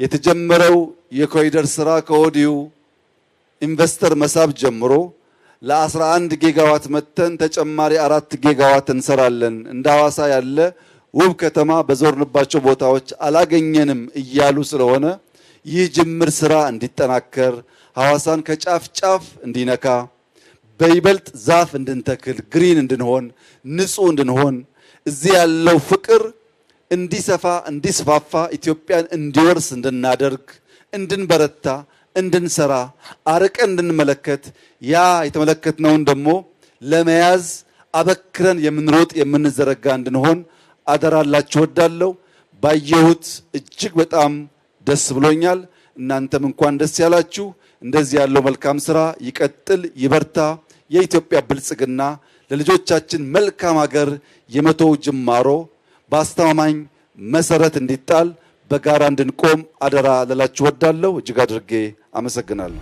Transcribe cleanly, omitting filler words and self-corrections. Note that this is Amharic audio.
የተጀመረው የኮሪደር ስራ ከወዲሁ ኢንቨስተር መሳብ ጀምሮ ለ11 ጊጋዋት መተን ተጨማሪ 4 ጊጋዋት እንሰራለን። እንደ ሐዋሳ ያለ ውብ ከተማ በዞርንባቸው ቦታዎች አላገኘንም እያሉ ስለሆነ ይህ ጅምር ስራ እንዲጠናከር ሐዋሳን ከጫፍ ጫፍ እንዲነካ በይበልጥ ዛፍ እንድንተክል ግሪን እንድንሆን ንጹህ እንድንሆን እዚህ ያለው ፍቅር እንዲሰፋ እንዲስፋፋ ኢትዮጵያን እንዲወርስ እንድናደርግ እንድንበረታ እንድንሰራ አርቀን እንድንመለከት ያ የተመለከትነውን ደግሞ ለመያዝ አበክረን የምንሮጥ የምንዘረጋ እንድንሆን አደራላችሁ ወዳለው ባየሁት እጅግ በጣም ደስ ብሎኛል። እናንተም እንኳን ደስ ያላችሁ። እንደዚህ ያለው መልካም ስራ ይቀጥል ይበርታ። የኢትዮጵያ ብልጽግና ለልጆቻችን መልካም ሀገር የመቶው ጅማሮ በአስተማማኝ መሰረት እንዲጣል በጋራ እንድንቆም አደራ ልላችሁ ወዳለሁ። እጅግ አድርጌ አመሰግናለሁ።